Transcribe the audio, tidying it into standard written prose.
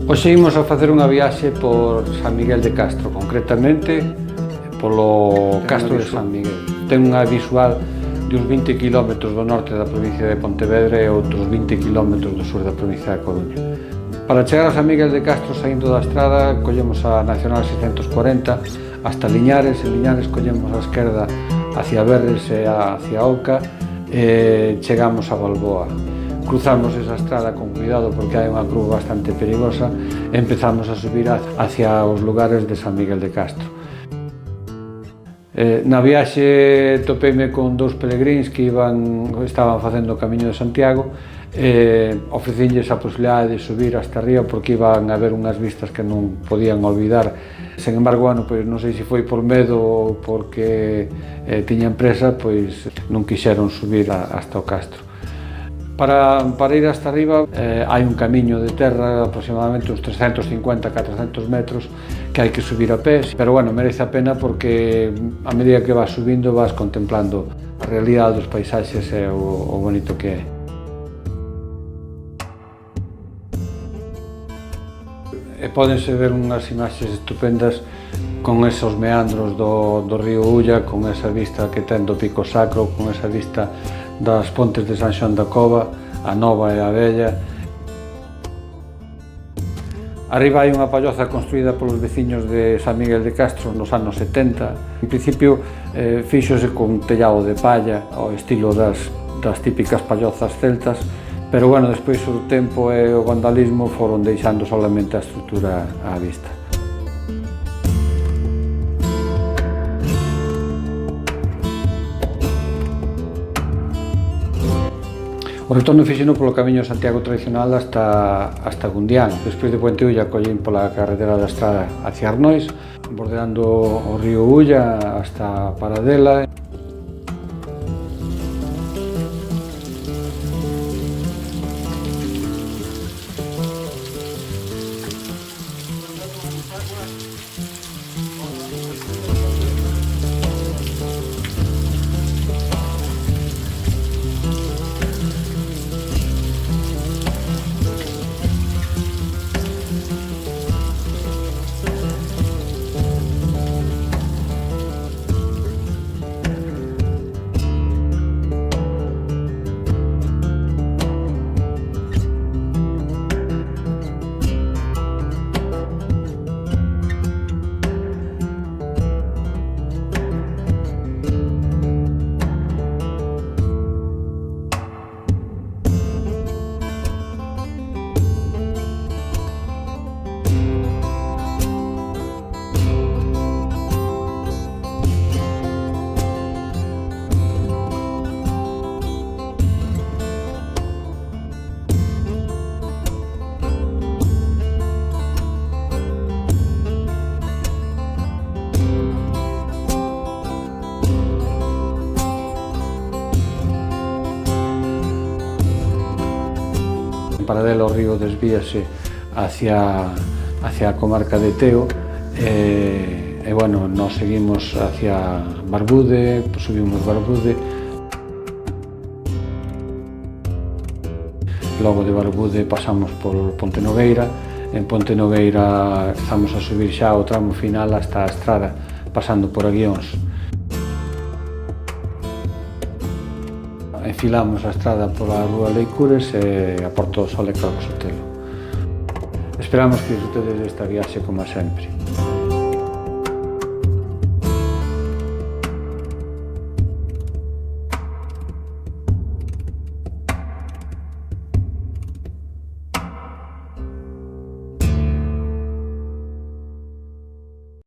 Hoxe imos a facer unha viaxe por San Miguel de Castro, concretamente polo Castro de San Miguel. Ten unha visual de uns 20 km do norte da provincia de Pontevedra e outros 20 km do sur da provincia da Coruña. Para chegar a San Miguel de Castro, saindo da estrada, collemos a Nacional 640 hasta Liñares. En Liñares collemos a esquerda hacia Berres e hacia Oca e chegamos a Balboa. Cruzamos esa estrada con cuidado porque hai unha cruz bastante perigosa e empezamos a subir hacia os lugares de San Miguel de Castro. Na viaxe topeime con dous peregríns que estaban facendo o Camiño de Santiago e ofrecinlles a posibilidade de subir hasta arriba porque iban a ver unhas vistas que non podían olvidar. Sen embargo, pois non sei se foi por medo ou porque tiñan presa, pois non quixeron subir hasta o Castro. Para ir hasta arriba hai un camiño de terra aproximadamente uns 350-400 metros que hai que subir a pé, pero bueno, merece a pena porque a medida que vas subindo vas contemplando a realidade dos paisaxes e o bonito que é. E pódense ver unhas imaxes estupendas con esos meandros do río Ulla, con esa vista que ten do Pico Sacro, con esa vista das pontes de San Xoán da Cova, a Nova e a Vella. Arriba hai unha palloza construída polos veciños de San Miguel de Castro nos anos 70. En principio fíxose con tellado de palla ao estilo das típicas pallozas celtas, pero bueno, despois o tempo e o vandalismo foron deixando solamente a estrutura á vista. O retorno fixeno polo Camiño de Santiago tradicional hasta Gundián. Despois de Puente Ulla collín pola carretera da estrada hacia Arnois, bordeando o río Ulla hasta Paradela. En Paradela o río desvíase hacia a comarca de Teo e bueno, nos seguimos hacia Barbude, subimos Barbude. Logo de Barbude pasamos por Ponte Nogueira. En Ponte Nogueira estamos a subir xa o tramo final hasta a estrada, pasando por Aguións. Enfilamos a estrada pola Rúa Leicures e a Porto do Sol e Calvo Sotelo. Esperamos que disfrutedes desta viaxe como sempre.